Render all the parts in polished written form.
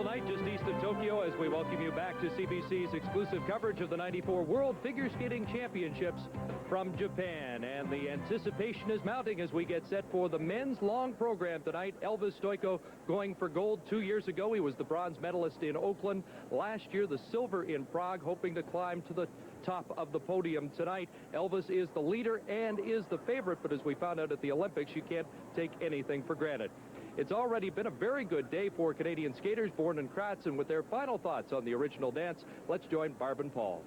beautiful night just east of Tokyo as we welcome you back to CBC's exclusive coverage of the 94 World Figure Skating Championships from Japan. And the anticipation is mounting as we get set for the men's long program tonight. Elvis Stojko going for gold 2 years ago. He was the bronze medalist in Oakland. Last year, the silver in Prague, hoping to climb to the top of the podium tonight. Elvis is the leader and is the favorite, but as we found out at the Olympics, you can't take anything for granted. It's already been a very good day for Canadian skaters born in Graz, and with their final thoughts on the original dance, let's join Barb and Paul.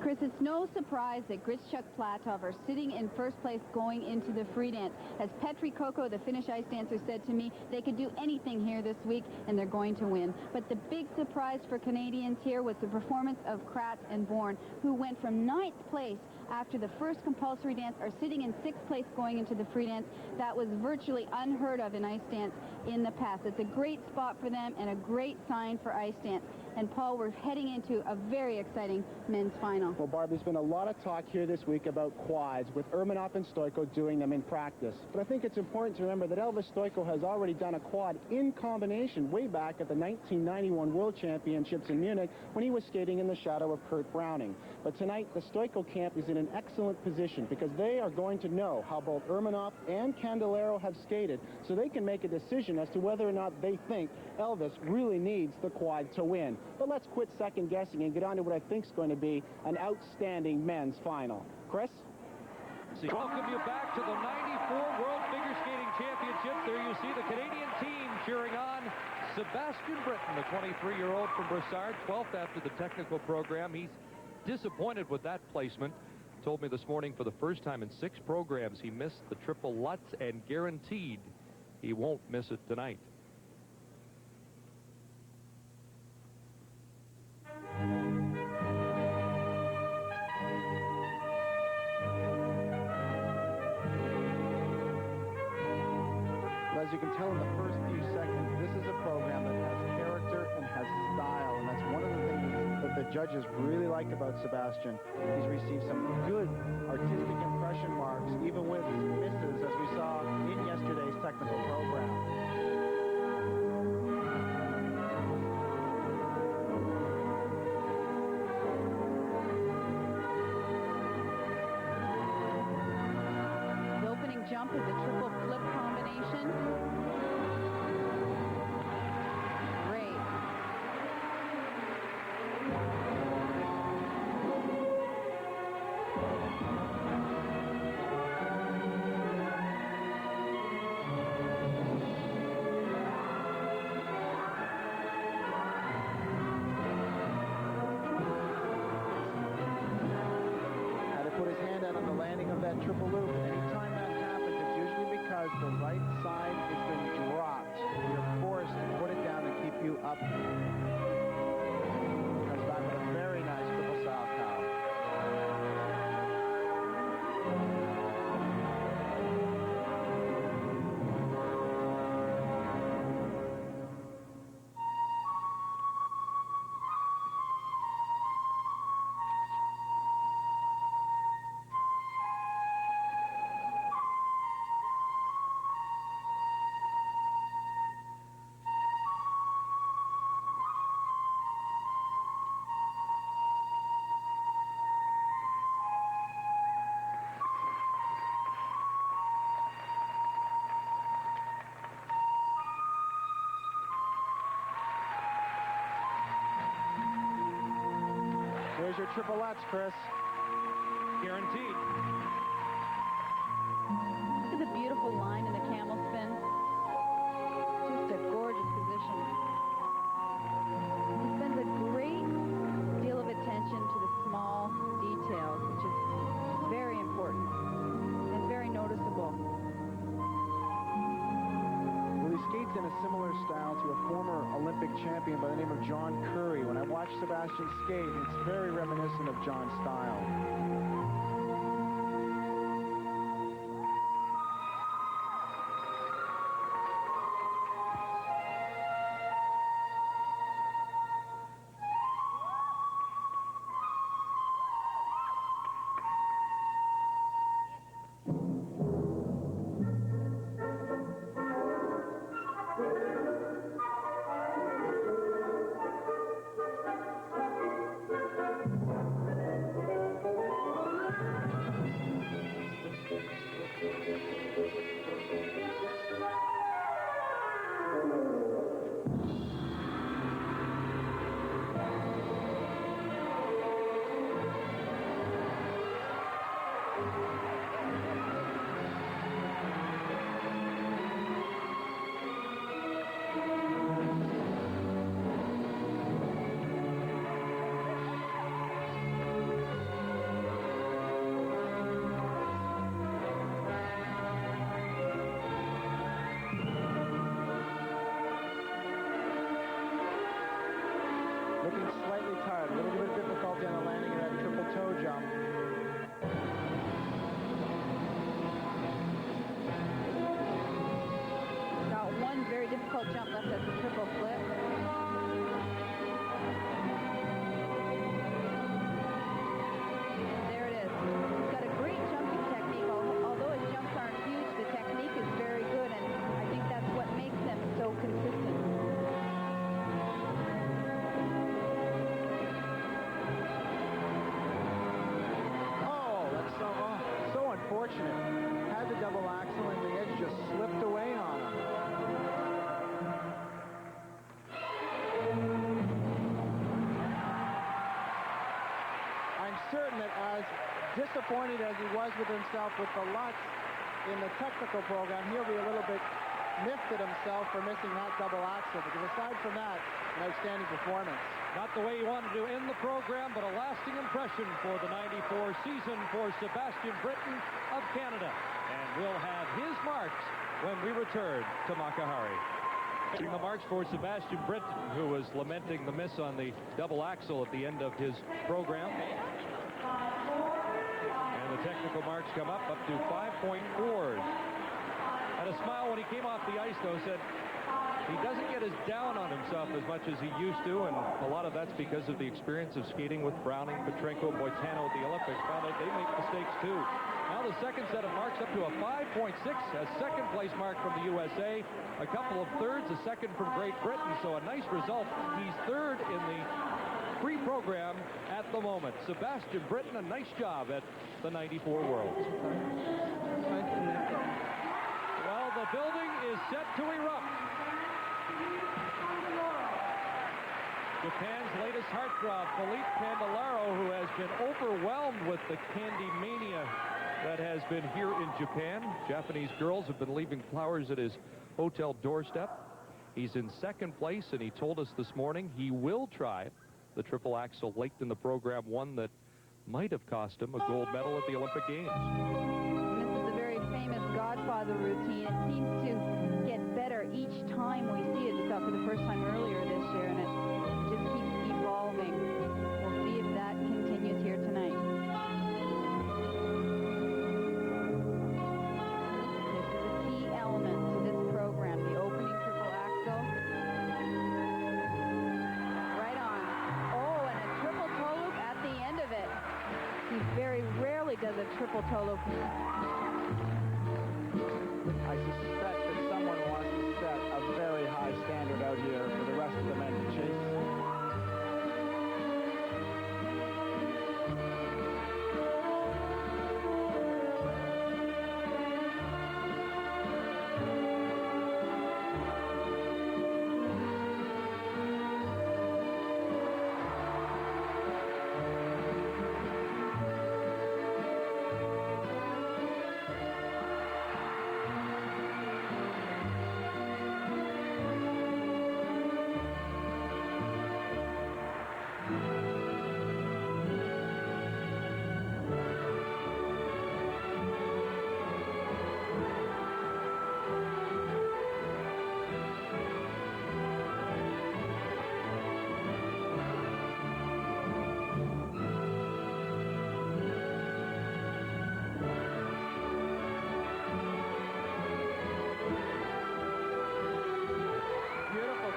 Chris, it's no surprise that Grischuk Platov are sitting in first place going into the free dance. As Petri Koko, the Finnish ice dancer, said to me, they could do anything here this week, and they're going to win. But the big surprise for Canadians here was the performance of Kratz and Bourne, who went from 9th place after the first compulsory dance, are sitting in 6th place going into the free dance. That was virtually unheard of in ice dance in the past. It's a great spot for them and a great sign for ice dance. And, Paul, we're heading into a very exciting men's final. Well, Barb, there's been a lot of talk here this week about quads, with Urmanov and Stojko doing them in practice. But I think it's important to remember that Elvis Stojko has already done a quad in combination way back at the 1991 World Championships in Munich when he was skating in the shadow of Kurt Browning. But tonight, the Stojko camp is in an excellent position because they are going to know how both Urmanov and Candelero have skated, so they can make a decision as to whether or not they think Elvis really needs the quad to win. But let's quit second-guessing and get on to what I think is going to be an outstanding men's final. Chris? Welcome you back to the 94 World Figure Skating Championships. There you see the Canadian team cheering on Sebastian Britten, the 23-year-old from Brossard, 12th after the technical program. He's disappointed with that placement. Told me this morning for the first time in 6 programs he missed the triple Lutz and guaranteed he won't miss it tonight. As you can tell in the first few seconds, this is a program that has character and has style, and that's one of the things that the judges really like about Sebastian. He's received some good artistic impression marks, even with misses, as we saw in yesterday's technical program. The opening jump is a triple flip combination. Great. Had to put his hand out on the landing of that triple loop. Anytime that happens, it's usually because the right side has been dropped. You're forced to put it down and keep you up. Comes back with a very nice triple Salchow. There's your triple Lutz, Chris. Guaranteed. Look at the beautiful line in the camel spin. Just a gorgeous position. He spends a great deal of attention to the small details, which is very important and very noticeable. Well, he skates in a similar style to a former Olympic champion by the name of John Curry. When I watch Sebastian skate, it's very reminiscent of John's style. Looking slightly tired, a little bit of difficulty on the landing of that triple toe jump. Got one very difficult jump left as a triple flip. There it is. He's got a great jumping technique. Although his jumps aren't huge, the technique is very good, and I think that's what makes them so consistent. Oh, that's so unfortunate. Had the double axel and the edge just slipped away on him. I'm certain that as disappointed as he was with himself with the Lutz in the technical program, he'll be a little bit miffed at himself for missing that double axel, because aside from that, an outstanding performance. Not the way he wanted to end the program, but a lasting impression for the 94 season for Sebastian Britten of Canada. And we'll have his marks when we return to Makahari. The marks for Sebastian Britten, who was lamenting the miss on the double axel at the end of his program. And the technical marks come up to 5.4. Had a smile when he came off the ice, though, said he doesn't get as down on himself as much as he used to, and a lot of that's because of the experience of skating with Browning, Petrenko, Boitano at the Olympics. Found out they make mistakes, too. Now the second set of marks up to a 5.6, a second place mark from the USA, a couple of thirds, a second from Great Britain, so a nice result. He's third in the free program at the moment. Sebastian Britten, a nice job at the 94 Worlds. Well, the building is set to erupt. Japan's latest heartthrob, Philippe Candelaro, who has been overwhelmed with the candy mania that has been here in Japan. Japanese girls have been leaving flowers at his hotel doorstep. He's in second place, and he told us this morning he will try the triple axel late in the program, one that might have cost him a gold medal at the Olympic Games. This is a very famous Godfather routine. It seems to get better each time we see it. We saw it for the first time earlier this year, and it just keeps evolving. We'll see if that continues here tonight. This is a key element to this program, the opening triple axel. Right on. Oh, and a triple toe loop at the end of it. He very rarely does a triple toe loop. I suspect that someone wants to set a very high standard out here for the rest of the men to chase.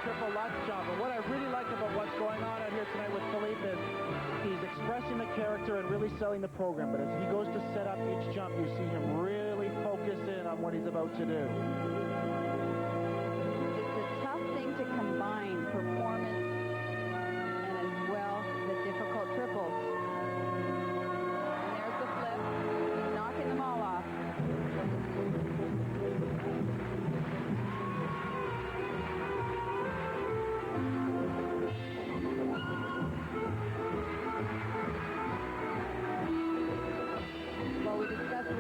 Triple Lutz jump. And what I really like about what's going on out here tonight with Philippe is he's expressing the character and really selling the program. But as he goes to set up each jump, you see him really focus in on what he's about to do. It's a tough thing to combine performance and as well the difficult triples. And there's the flip. He's knocking them all off.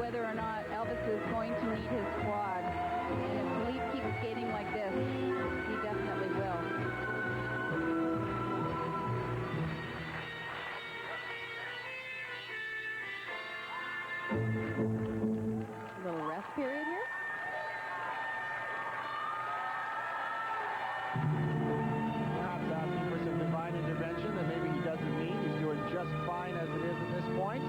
Whether or not Elvis is going to need his squad. And if Philippe keeps skating like this, he definitely Perhaps asking for some divine intervention that maybe he doesn't need. He's doing just fine as it is at this point.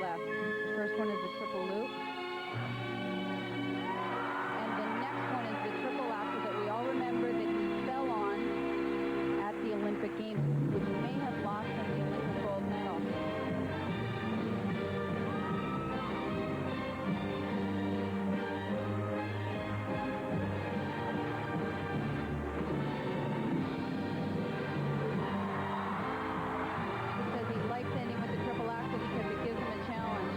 Left. The first one is the triple loop. And the next one is the triple after that we all remember that he fell on at the Olympic Games, which may have lost him the Olympic gold medal. He says he likes ending with the triple after because it gives him a challenge.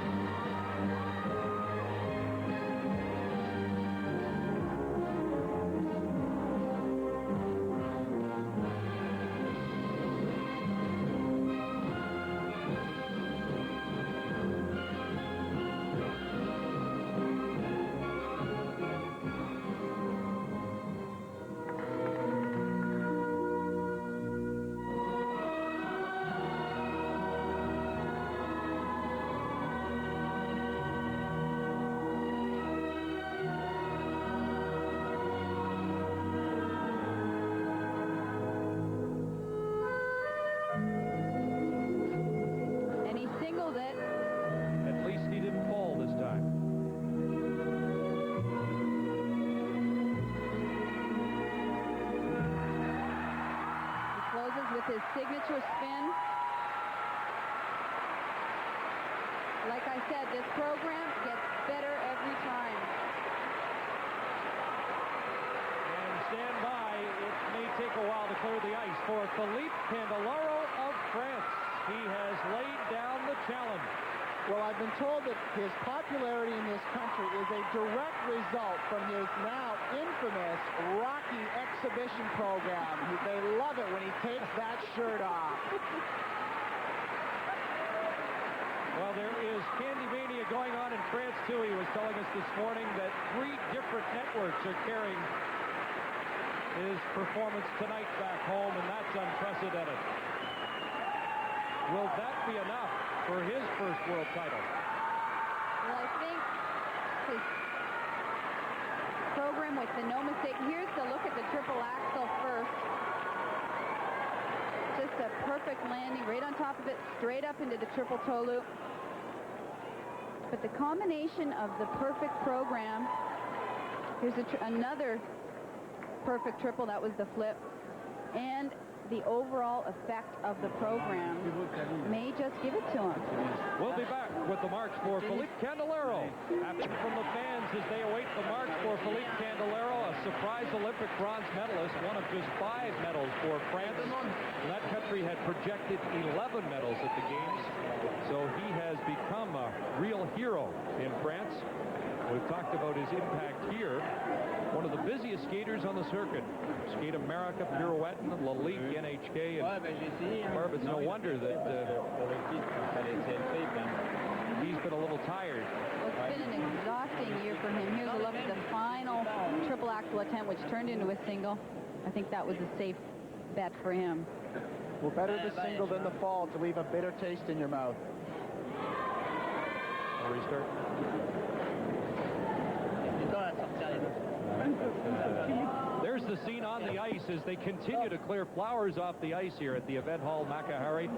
And he singled it. At least he didn't fall this time. He closes with his signature spin. Like I said, this program gets better every time. And stand by. It may take a while to clear the ice for Philippe Candelaro of France. He has laid down the challenge. Well, I've been told that his popularity in this country is a direct result from his now infamous Rocky exhibition program. They love it when he takes that shirt off. Well, there is Candy Mania going on in France, too. He was telling us this morning that 3 different networks are carrying his performance tonight back home, and that's unprecedented. Will that be enough for his first world title? Well, I think his program with the no mistake. Here's the look at the triple axel first. Just a perfect landing right on top of it, straight up into the triple toe loop. But the combination of the perfect program, here's another perfect triple, that was the flip, and the overall effect of the program may just give it to him. We'll be back with the march for Philippe Candelaro. After from the fans as they await the march for Philippe Candelaro, a surprise Olympic bronze medalist, one of just 5 medals for France. That country had projected 11 medals at the Games, so he has become a real hero in France. We've talked about his impact here. One of the busiest skaters on the circuit. Skate America, Pirouette, La Ligue, NHK, and Barb, it's no wonder that he's been a little tired. Well, it's been an exhausting year for him. Here's a look at the final triple axel attempt, which turned into a single. I think that was a safe bet for him. Well, better the single than the fall to leave a bitter taste in your mouth. I'll restart. There's the scene on the ice as they continue to clear flowers off the ice here at the event hall, Makahari.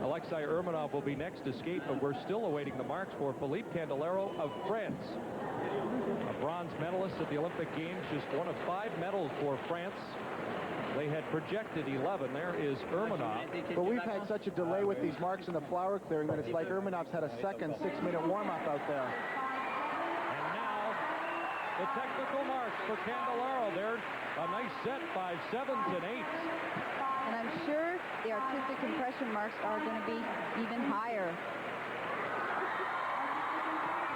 Alexei Urmanov will be next to skate, but we're still awaiting the marks for Philippe Candelaro of France. A bronze medalist at the Olympic Games, just one of 5 medals for France. They had projected 11. There is Urmanov. But we've had such a delay with these marks in the flower clearing that it's like Urmanov's had a second 6-minute warm-up out there. And now, the technical marks for Candelaro. There, a nice set, 5 7s and 8s. And I'm sure the artistic compression marks are going to be even higher.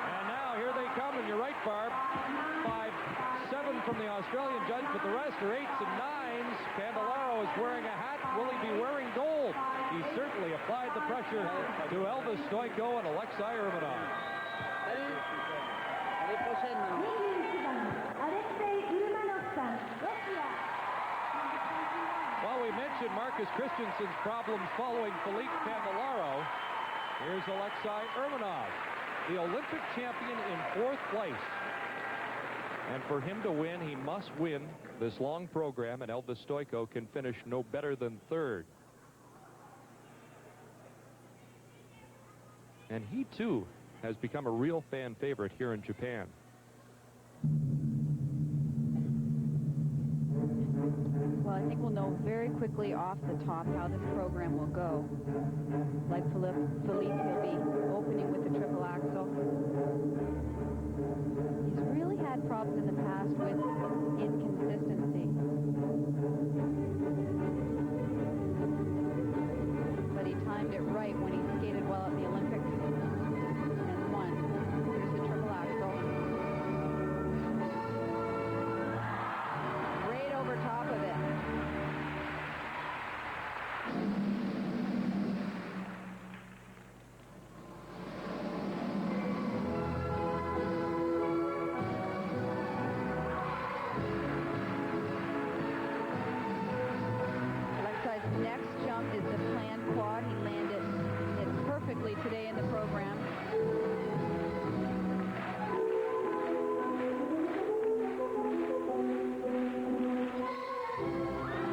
And now, here they come, and you're right, Barb. from the Australian judge, but the rest are 8s and 9s. Candelario is wearing a hat. Will he be wearing gold? He certainly applied the pressure to Elvis Stojko and Alexei Urmanov. While we mentioned Marcus Christensen's problems following Felipe Candelario, here's Alexei Urmanov, the Olympic champion in 4th place. And for him to win, he must win this long program, and Elvis Stojko can finish no better than 3rd. And he, too, has become a real fan favorite here in Japan. Well, I think we'll know very quickly off the top how this program will go. Like Felipe, he'll be opening with the triple axel. He's really had problems in the past with inconsistency. But he timed it right when he skated well at the Olympics and won. Here's the triple axel. Right over top of it. Next jump is the planned quad. He landed it perfectly today in the program.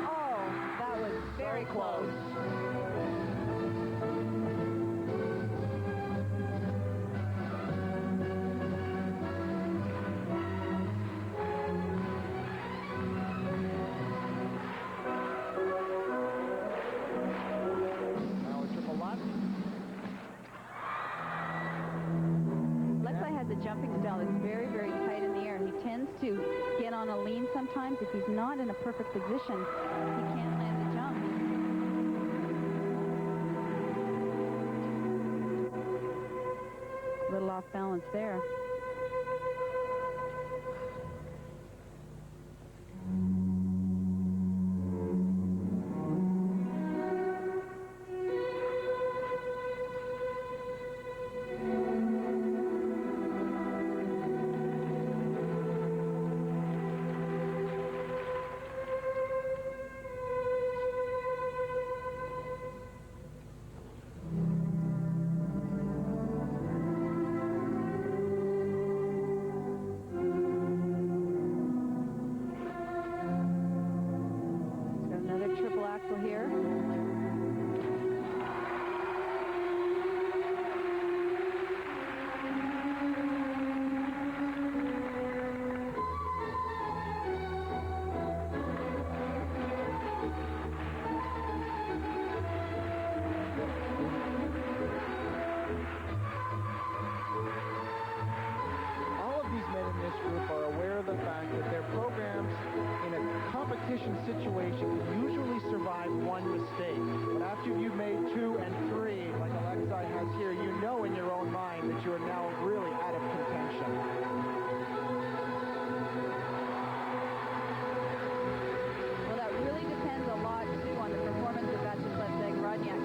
Oh, that was very close. The jumping style is very, very tight in the air. He tends to get on a lean sometimes. If he's not in a perfect position, he can't land the jump. A little off balance there. Here. All of these men in this group are aware of the fact that their programs in a competition situation usually survive one mistake. But after you've made 2 and 3, like Alexei has here, you know in your own mind that you are now really out of contention. Well, that really depends a lot, too, on the performance of Vyacheslav Zagrodniak,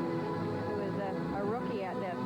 who is a rookie at this.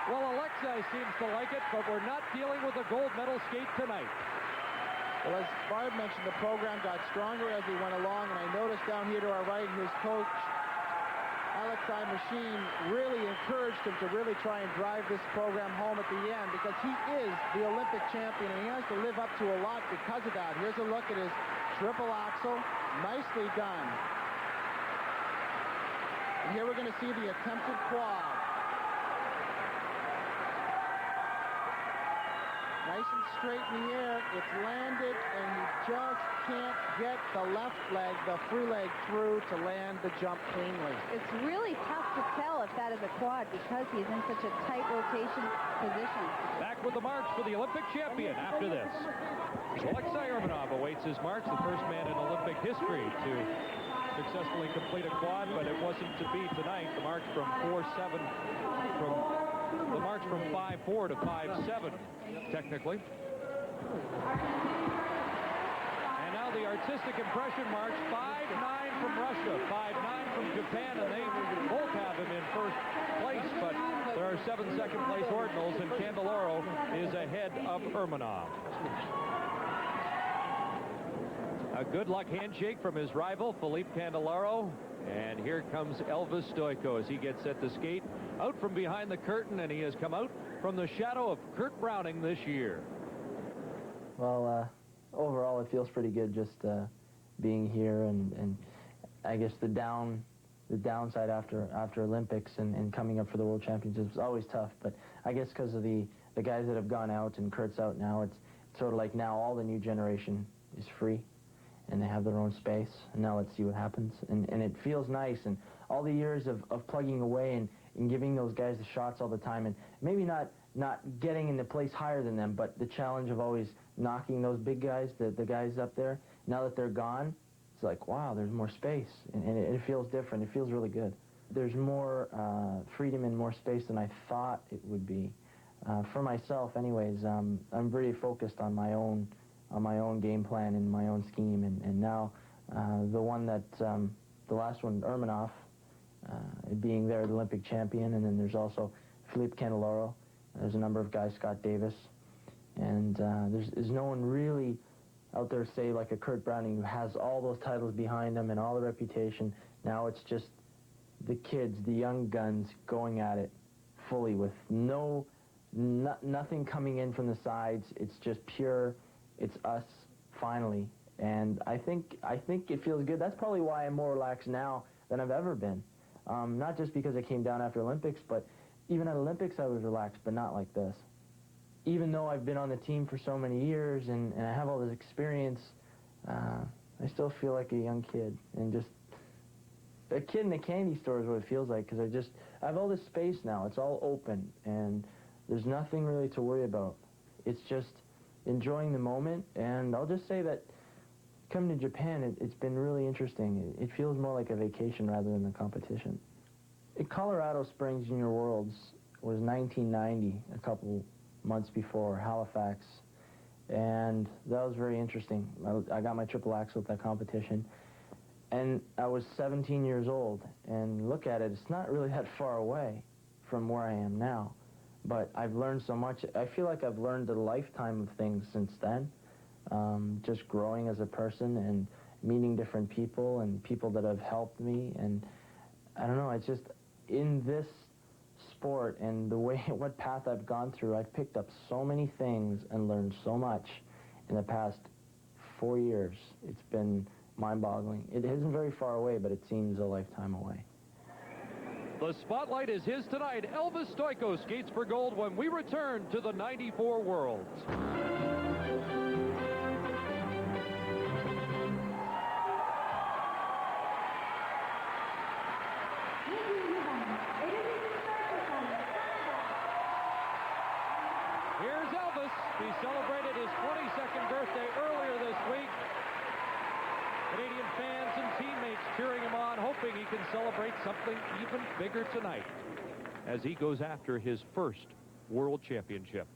Well, Alexei seems to like it, but we're not dealing with a gold medal skate tonight. Well, as Barb mentioned, the program got stronger as he went along, and I noticed down here to our right, his coach, Alexei Machine, really encouraged him to really try and drive this program home at the end, because he is the Olympic champion, and he has to live up to a lot because of that. Here's a look at his triple axel. Nicely done. And here we're going to see the attempted quad. Nice and straight in the air. It's landed, and he just can't get the left leg, the free leg, through to land the jump cleanly. It's really tough to tell if that is a quad because he's in such a tight rotation position. Back with the march for the Olympic champion after this. Alexei Urmanov awaits his march, the first man in Olympic history to successfully complete a quad, but it wasn't to be tonight. The march from 4-7 from 5-4 to 5-7, technically. And now the artistic impression march, 5-9 from Russia, 5-9 from Japan, and they both have him in first place, but there are 7 second-place ordinals, and Candeloro is ahead of Urmanov. A good luck handshake from his rival, Philippe Candeloro. And here comes Elvis Stojko as he gets set to skate out from behind the curtain, and he has come out from the shadow of Kurt Browning this year. Well, overall it feels pretty good just being here, and I guess the downside after Olympics and coming up for the World Championships is always tough, but I guess because of the guys that have gone out and Kurt's out now, it's sort of like now all the new generation is free and they have their own space, and now let's see what happens. And it feels nice, and all the years of plugging away and giving those guys the shots all the time, and maybe not getting in the place higher than them, but the challenge of always knocking those big guys, the guys up there, now that they're gone, it's like, wow, there's more space, and it feels different. It feels really good. There's more freedom and more space than I thought it would be. For myself, anyways, I'm very focused on my own game plan and my own scheme, and now the one that the last one, Urmanov, being there, the Olympic champion, and then there's also Philippe Candeloro. There's a number of guys, Scott Davis, and there's no one really out there, say, like a Kurt Browning, who has all those titles behind him and all the reputation. Now it's just the kids, the young guns, going at it fully with nothing coming in from the sides. It's just pure. It's us, finally, and I think it feels good. That's probably why I'm more relaxed now than I've ever been. Not just because I came down after Olympics, but even at Olympics I was relaxed, but not like this. Even though I've been on the team for so many years and I have all this experience, I still feel like a young kid, and just a kid in a candy store is what it feels like, because I have all this space now. It's all open, and there's nothing really to worry about. It's just enjoying the moment, and I'll just say that coming to Japan, it's been really interesting. It feels more like a vacation rather than a competition. Colorado Springs Junior Worlds was 1990, a couple months before Halifax, and that was very interesting. I got my triple axel at that competition, and I was 17 years old, and look at it, it's not really that far away from where I am now. But I've learned so much. I feel like I've learned a lifetime of things since then, just growing as a person and meeting different people and people that have helped me. And I don't know, it's just in this sport and the way, what path I've gone through, I've picked up so many things and learned so much in the past 4 years. It's been mind-boggling. It isn't very far away, but it seems a lifetime away. The spotlight is his tonight. Elvis Stojko skates for gold when we return to the 94 Worlds. Here's Elvis. He celebrated his 22nd birthday earlier this week. Canadian fans and teammates cheering him on, hoping he can celebrate something even bigger tonight as he goes after his first World Championship.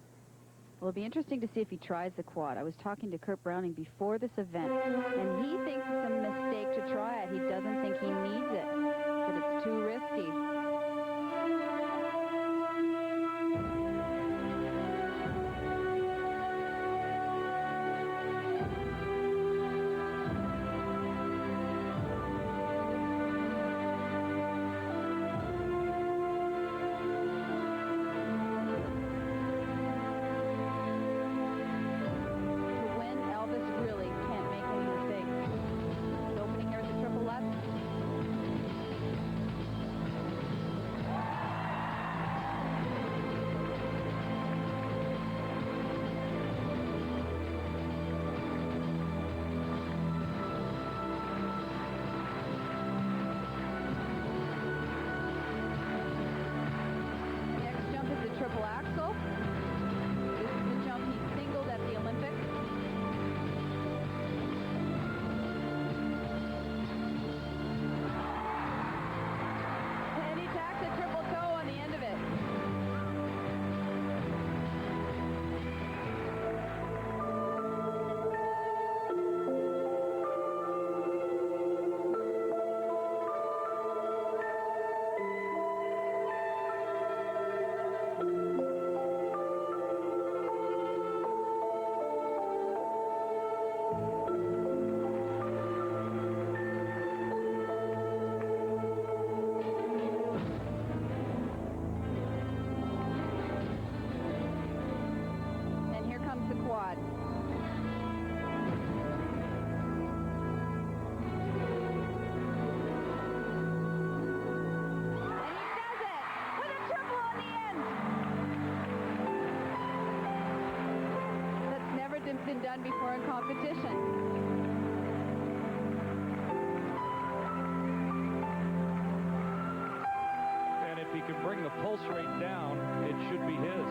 Well, it'll be interesting to see if he tries the quad. I was talking to Kurt Browning before this event, and he thinks it's a mistake to try it. He doesn't think he needs it, that it's too risky. triple axel. This is the jump he singled at the Olympics. And he tacks a triple toe on the end of it. And here comes the quad. And he does it with a triple on the end. That's never been done before in competition. And if he can bring the pulse rate down, it should be his.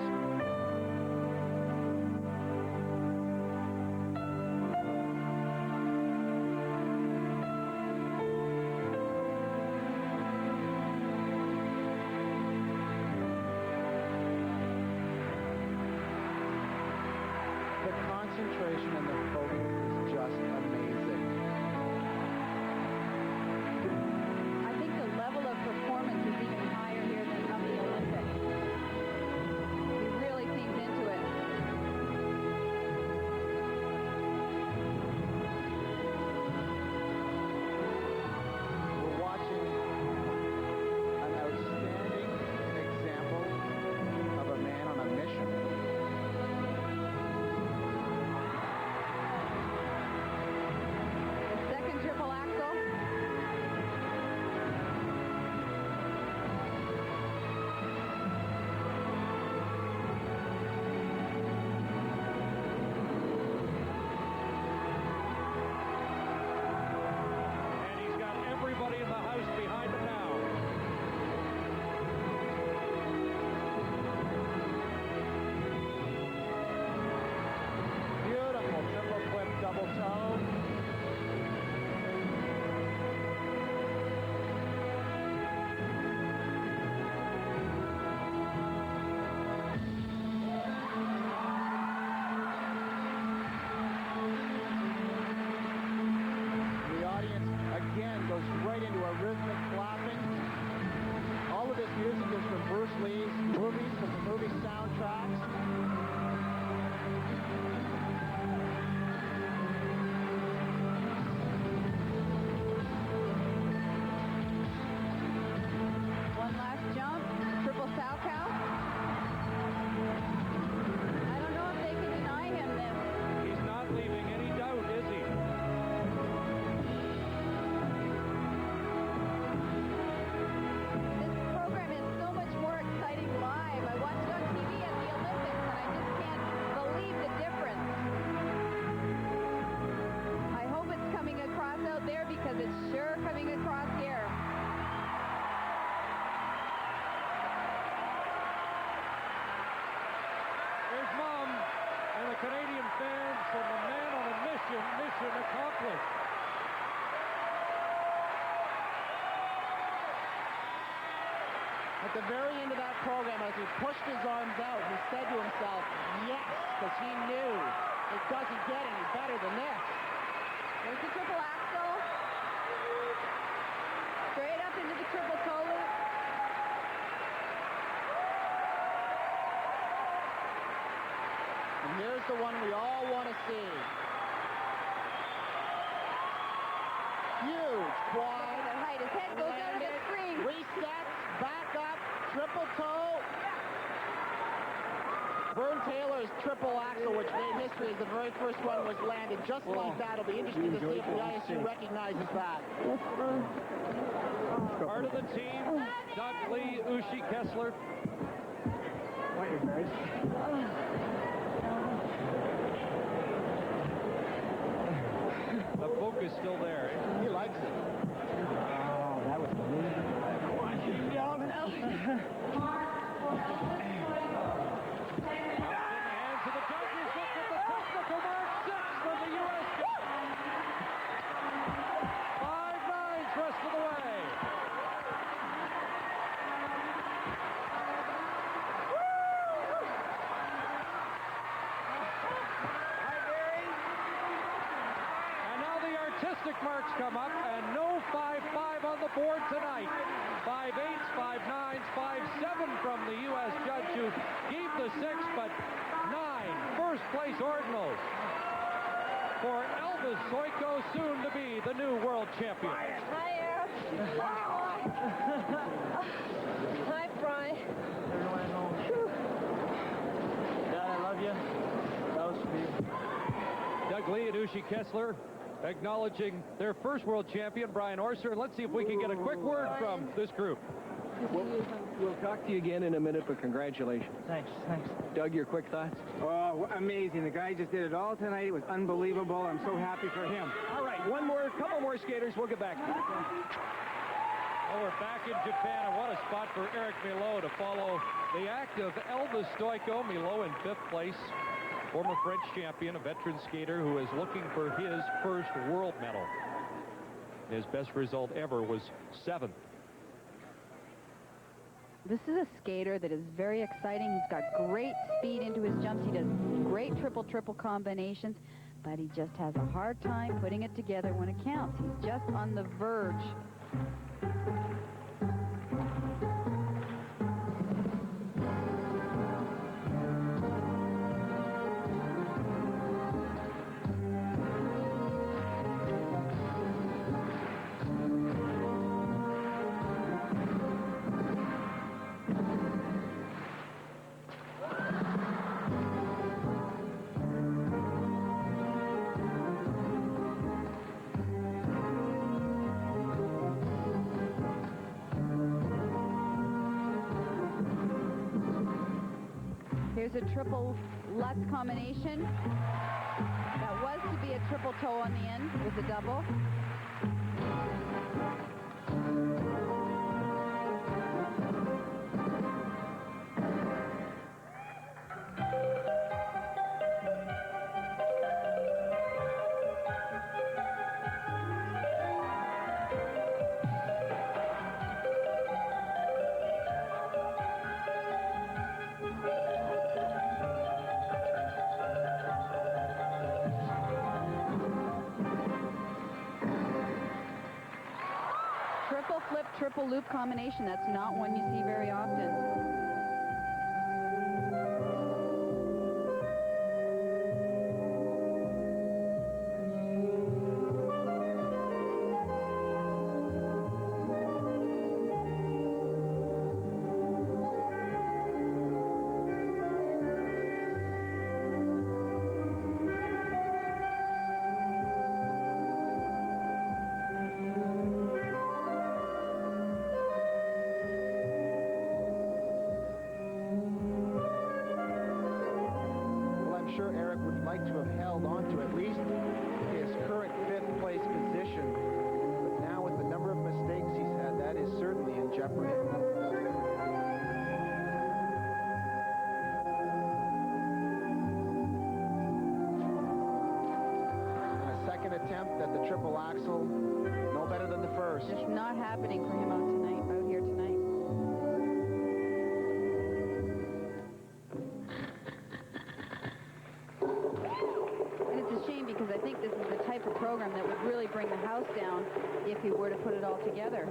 The concentration and the focus is just amazing. I think the level of performance is even higher here than on the Olympics. He really seems into it. We're watching an outstanding example of a man on a mission. The second triple axel. And he's got everybody in the house behind him now. Beautiful triple flip double toe. The audience again goes right into a rhythmic clapping. All of this music is from Bruce Lee's movies, from the movie soundtracks. One last jump. Triple Salchow. I don't know if they can deny him this. He's not leaving any doubt, is he? This program is so much more exciting live. I watched it on TV at the Olympics, and I just can't believe the difference. I hope it's coming across out there because it's sure coming across here. There's Mom and the Canadian fans from the man on a mission, mission accomplished. At the very end of that program, as he pushed his arms out, he said to himself, yes, because he knew it doesn't get any better than this. There's the triple axel. Straight up into the triple toe loop. And here's the one we all want to see. Huge quad. Look at the height. His head goes out of the landed, screen. resets, back up, triple toe. Vern Taylor's triple axel, which made history as the very first one was landed just like that. It'll be interesting to see if the ISU recognizes that. Part of the team, Doug Lee, Ushi Kessler. The book is still there. He likes it. Oh, that was amazing. Terrific marks come up, and no 5-5 on the board tonight. 5-8s, 5-9s, 5-7 from the U.S. judge who gave the 6, but 9 first-place ordinals for Elvis Stojko, soon to be the new world champion. Hi, Eric. Hi, Brian. Dad, I love you. That was for you. Doug Lee and Ushi Kessler acknowledging their first world champion, Brian Orser. And let's see if we can get a quick word from this group. We'll talk to you again in a minute, but congratulations. Thanks. Doug, your quick thoughts? Oh, amazing. The guy just did it all tonight. It was unbelievable. I'm so happy for him. All right, couple more skaters. We'll get back to you. Oh, we're back in Japan, and what a spot for Eric Milot to follow the act of Elvis Stojko. Milot in 5th place, former French champion, a veteran skater who is looking for his first world medal. His best result ever was 7th. This is a skater that is very exciting. He's got great speed into his jumps. He does great triple combinations, but he just has a hard time putting it together when it counts. He's just on the verge. Here's a triple Lutz combination. That was to be a triple toe on the end with a double. Triple flip, triple loop combination. That's not one you see very often. Sure Eric would like to have held on to at least his current 5th place position. But now with the number of mistakes he's had, that is certainly in jeopardy. And a second attempt at the triple axel, no better than the first. It's not happening for him out here tonight. Because I think this is the type of program that would really bring the house down if he were to put it all together.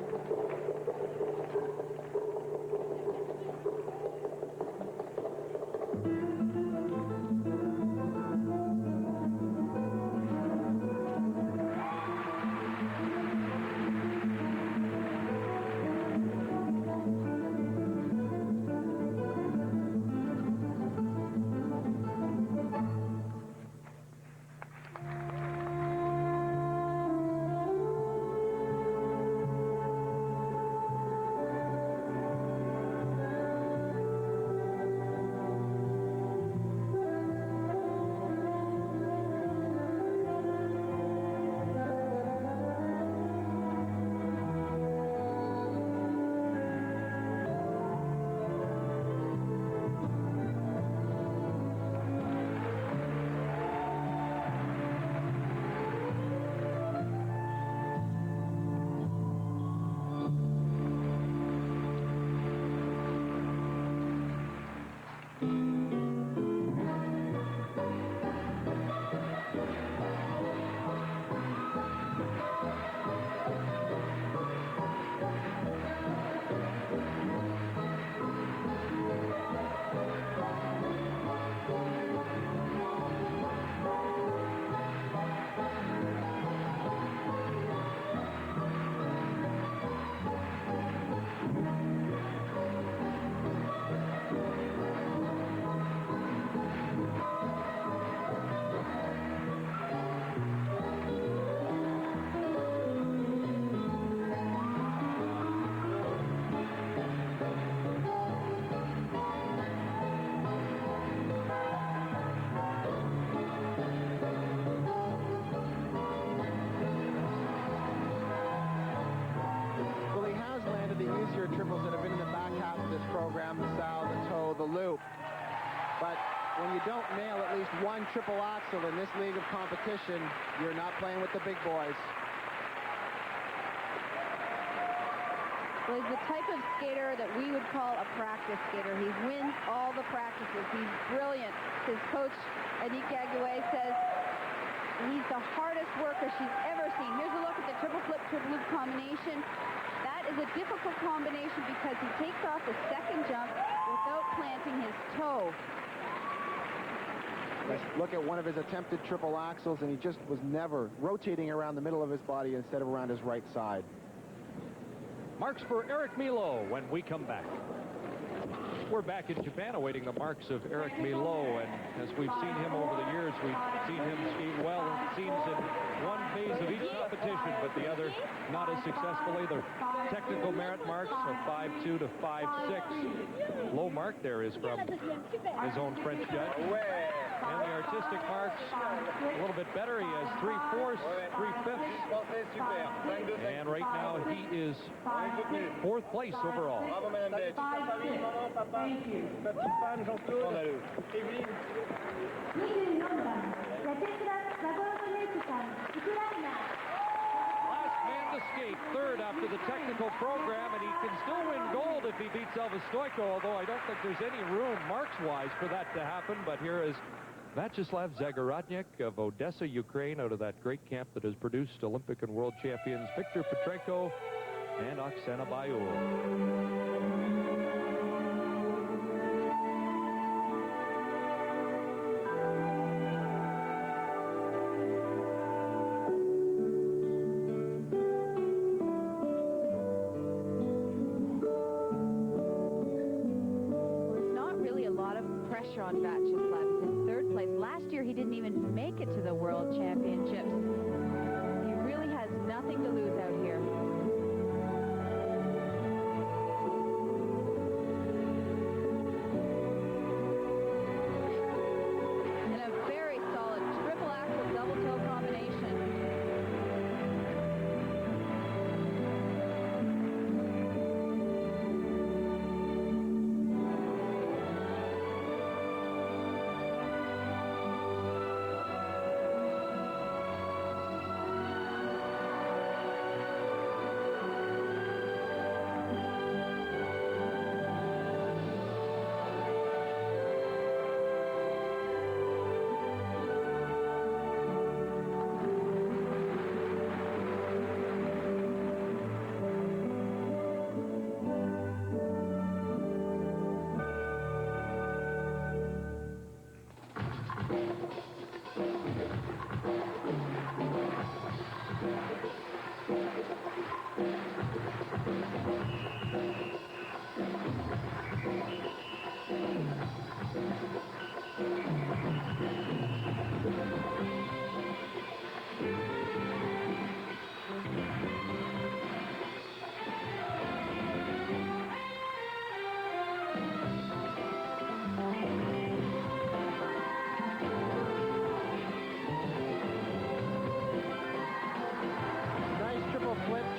slam, the sow, the toe, the loop. But when you don't nail at least one triple axel in this league of competition, you're not playing with the big boys. Well, he's the type of skater that we would call a practice skater. He wins all the practices. He's brilliant. His coach, Annick Gaguet, says he's the hardest worker she's ever seen. Here's a look at the triple flip, triple loop combination. That is a difficult combination because he takes off the second jump without planting his toe. Let's look at one of his attempted triple axels, and he just was never rotating around the middle of his body instead of around his right side. Marks for Eric Milo when we come back. We're back in Japan awaiting the marks of Eric Milo, and as we've seen him over the years, we've seen him skate well, it seems, in one phase of each competition, but the other not as successfully. The technical merit marks of 5.2 to 5.6. Low mark there is from his own French judge. And the artistic marks a little bit better. He has 3/4, 3/5. And right now he is 4th place overall. Last man to skate, 3rd after the technical program, and he can still win gold if he beats Elvis Stojko, although I don't think there's any room marks-wise for that to happen. But here is Vyacheslav Zagorodnik of Odessa, Ukraine, out of that great camp that has produced Olympic and world champions Viktor Petrenko and Oksana Bayul. On Vyacheslav. He's in 3rd place. Last year, he didn't even make it to the World Championships. He really has nothing to lose out here. And a very solid triple axel double toe combination.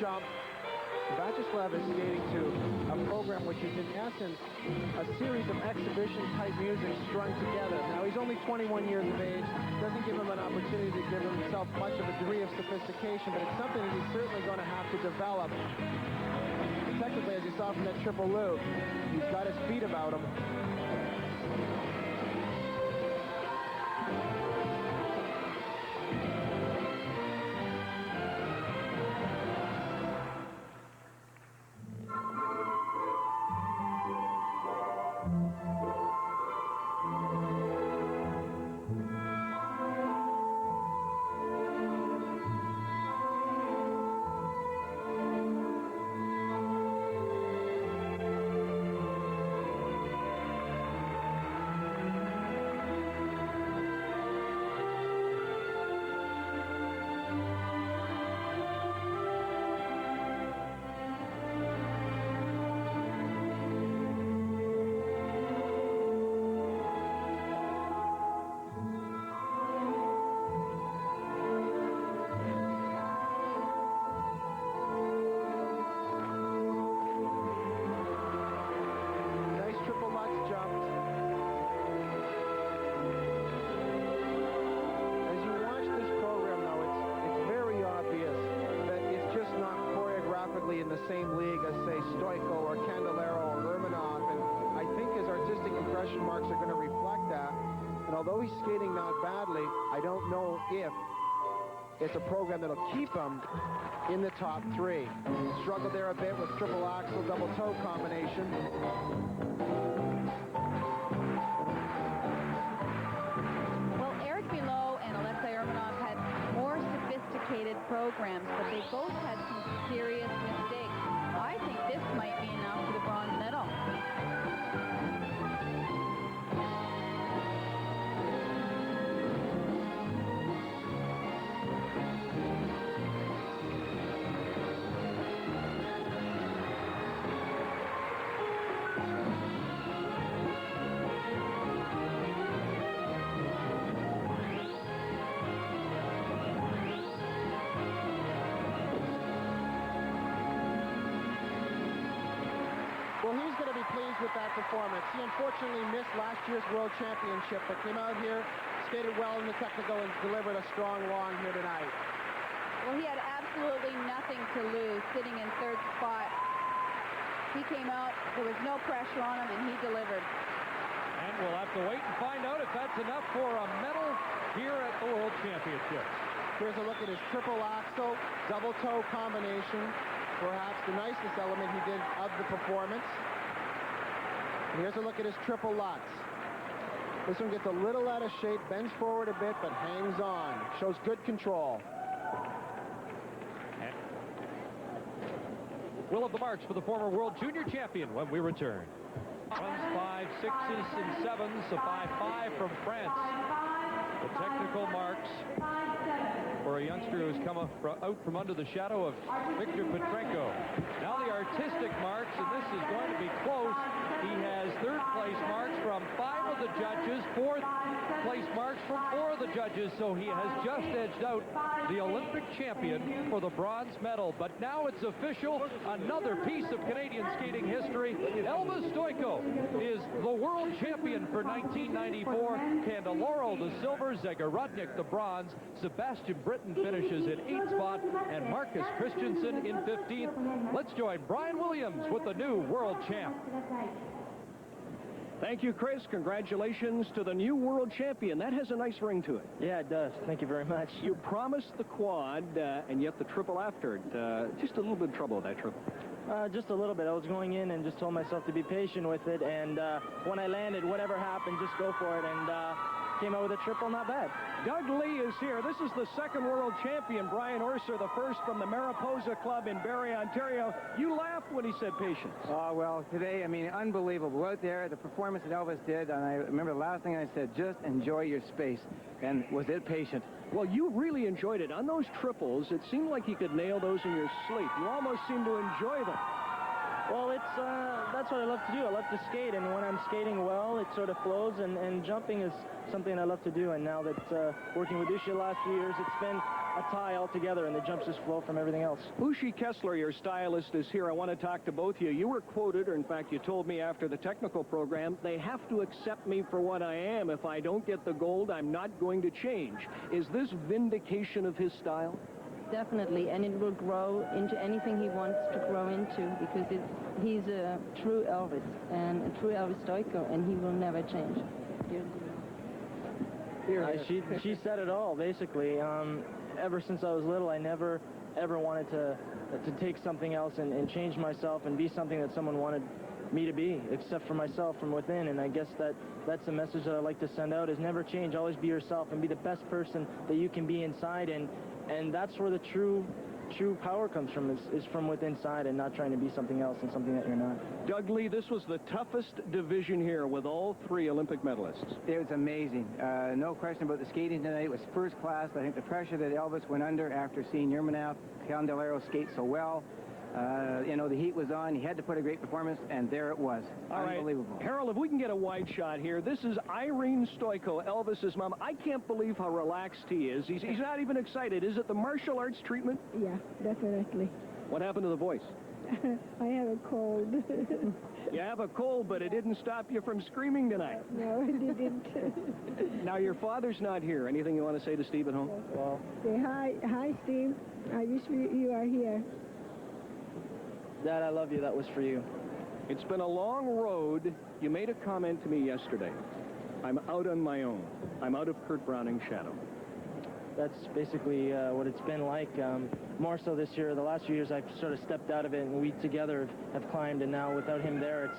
Jump. Vyacheslav is skating to a program which is in essence a series of exhibition-type music strung together. Now, he's only 21 years of age. Doesn't give him an opportunity to give himself much of a degree of sophistication, but it's something that he's certainly going to have to develop. And technically, as you saw from that triple loop, he's got his feet about him. combination marks are going to reflect that. And although he's skating not badly, I don't know if it's a program that'll keep him in the top 3. Struggled there a bit with triple axel, double toe combination. Well, Eric Below and Alexei Urmanov had more sophisticated programs, but they both had some serious mistakes. I think this might be enough for the bronze medal. Well, he's going to be pleased with that performance. He unfortunately missed last year's World Championship, but came out here, skated well in the technical, and delivered a strong long here tonight. Well, he had absolutely nothing to lose sitting in third spot. He came out, there was no pressure on him, and he delivered. And we'll have to wait and find out if that's enough for a medal here at the World Championships. Here's a look at his triple axel, double toe combination. Perhaps the nicest element he did of the performance. And here's a look at his triple lutz. This one gets a little out of shape, bends forward a bit, but hangs on. Shows good control. We'll have the marks for the former world junior champion when we return. 1s, 5s, 6s, and 7s, a 5-5 from France. The technical marks for a youngster who's come out from under the shadow of Victor Petrenko. Now the artistic marks, and this is going to be close. He has third place marks from 5 of the judges, fourth place marks from 4 of the judges, so he has just edged out the Olympic champion for the bronze medal. But now it's official, another piece of Canadian skating history. Elvis Stojko is the world champion for 1994. Candeloro the silver, Zagorodnik the bronze, Sebastian Britton finishes in 8th spot, and Marcus Christensen in 15th. Let's join Brian Williams with the new world champ. Thank you, Chris. Congratulations to the new world champion. That has a nice ring to it. Yeah, it does. Thank you very much. You promised the quad, and yet the triple after it. Just a little bit of trouble with that triple. Just a little bit. I was going in and just told myself to be patient with it, and when I landed, whatever happened, just go for it, and came out with a triple, not bad. Doug Lee is here. This is the second world champion. Brian Orser, the first from the Mariposa Club in Barrie, Ontario. You laughed when he said patience. Oh, well, today, I mean, unbelievable. Out there, the performance that Elvis did, and I remember the last thing I said, just enjoy your space. And was it patient? Well, you really enjoyed it. On those triples, it seemed like you could nail those in your sleep. You almost seemed to enjoy them. Well, that's what I love to do. I love to skate, and when I'm skating well, it sort of flows, and jumping is something I love to do. And now that working with Ushi the last few years, it's been a tie altogether, and the jumps just flow from everything else. Ushi Kessler, your stylist, is here. I want to talk to both of you. You were quoted, or in fact, you told me after the technical program, they have to accept me for what I am. If I don't get the gold, I'm not going to change. Is this vindication of his style? Definitely, and it will grow into anything he wants to grow into, because he's a true Elvis, and a true Elvis Stojko, and he will never change. She said it all, basically. Ever since I was little, I never ever wanted to take something else and change myself and be something that someone wanted me to be, except for myself from within. And I guess that's the message that I like to send out, is never change. Always be yourself and be the best person that you can be inside. And that's where the true power comes from, is from within inside, and not trying to be something else and something that you're not. Doug Lee, this was the toughest division here with all 3 Olympic medalists. It was amazing. No question about the skating tonight. It was first class. I think the pressure that Elvis went under after seeing Urmanov, Candeloro skate so well, you know, the heat was on. He had to put a great performance, and there it was. All unbelievable. Right. Harold, if we can get a wide shot here. This is Irene Stojko, Elvis's mom. I can't believe how relaxed he is. He's not even excited. Is it the martial arts treatment? Yeah, definitely. What happened to the voice? I have a cold. You have a cold, but it didn't stop you from screaming tonight. No, it didn't. Now, your father's not here. Anything you want to say to Steve at home? Well, Say hi, Steve. I wish you are here. Dad, I love you. That was for you. It's been a long road. You made a comment to me yesterday. I'm out on my own. I'm out of Kurt Browning's shadow. That's basically what it's been like. More so this year. The last few years I've sort of stepped out of it, and we together have climbed, and now without him there,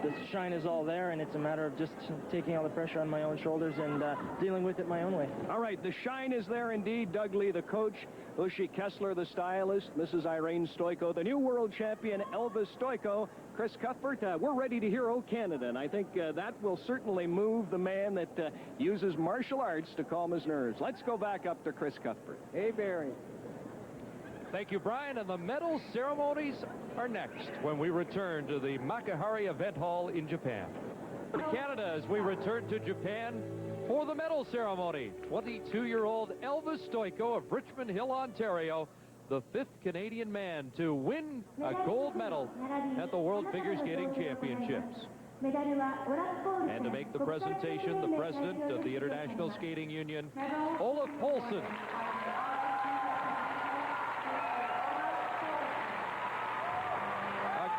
the shine is all there, and it's a matter of just taking all the pressure on my own shoulders and dealing with it my own way. All right, the shine is there indeed. Doug Lee, the coach, Uschi Kessler, the stylist, Mrs. Irene Stoico, the new world champion, Elvis Stoico, Chris Cuthbert. We're ready to hear "O Canada," and I think that will certainly move the man that uses martial arts to calm his nerves. Let's go back up to Chris Cuthbert. Hey, Barry. Thank you, Brian. And the medal ceremonies are next when we return to the Makuhari Event Hall in Japan. To Canada as we return to Japan for the medal ceremony. 22-year-old Elvis Stoico of Richmond Hill, Ontario, the 5th Canadian man to win a gold medal at the World Figure Skating Championships. And to make the presentation, the president of the International Skating Union, Olaf Poulsen.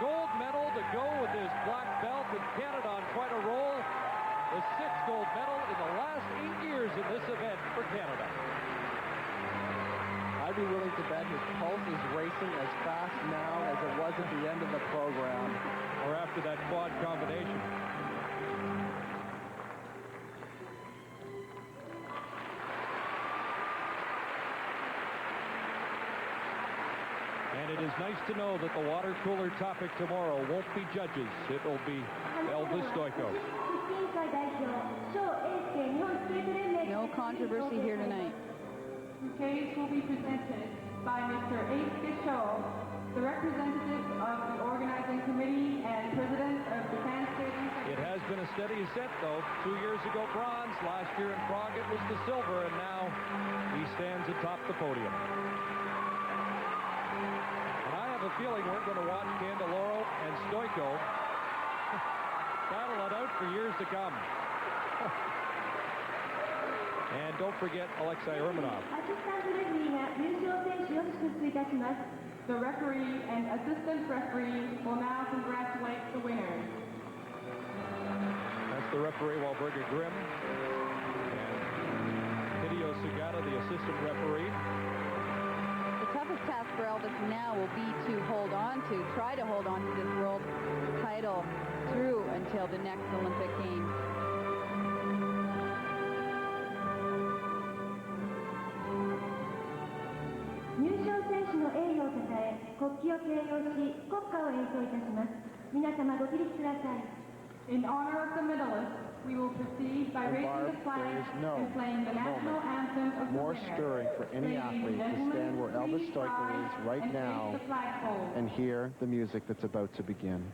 Gold medal to go with his black belt, and Canada on quite a roll. The 6th gold medal in the last 8 years in this event for Canada. I'd be willing to bet his pulse is racing as fast now as it was at the end of the program. Or after that quad combination. And it is nice to know that the water cooler topic tomorrow won't be judges. It will be Elvis Stoico. No controversy here tonight. Bouquets will be presented by Mr. Ace Gichot, the representative of the organizing committee and president of Japan Skating. It has been a steady ascent, though. 2 years ago, bronze. Last year in Prague, it was the silver, and now he stands atop the podium. A feeling we're going to watch Candeloro and Stoico battle it out for years to come. And don't forget Alexei Urmanov. The referee and assistant referee will now congratulate the winners. That's the referee, Walburga Grimm, and Hideo Sugata, the assistant referee. The toughest task for Elvis now will be to try to hold on to this world title through until the next Olympic Games. In honor of the medalists, we will proceed by raising the flag and playing the national anthem of the more winner. stirring for any athlete to stand where Elvis Stoico is right now and hear the music that's about to begin.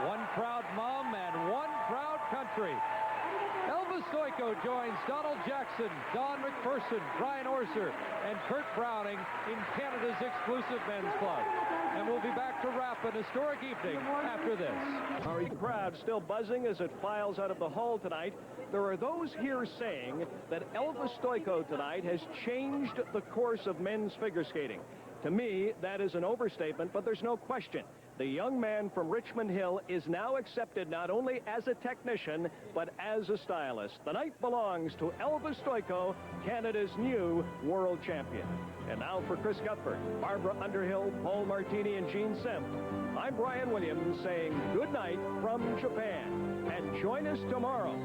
One proud mom and one proud country. Elvis Stoico joins Donald Jackson, Don McPherson, Brian Orser, and Kurt Browning in Canada's exclusive men's club. And we'll be back to wrap an historic evening after this. Our crowd still buzzing as it files out of the hall tonight. There are those here saying that Elvis Stoico tonight has changed the course of men's figure skating. To me, that is an overstatement, but there's no question. The young man from Richmond Hill is now accepted not only as a technician, but as a stylist. The night belongs to Elvis Stojko, Canada's new world champion. And now for Chris Cuthbert, Barbara Underhill, Paul Martini, and Gene Simp, I'm Brian Williams saying good night from Japan. And join us tomorrow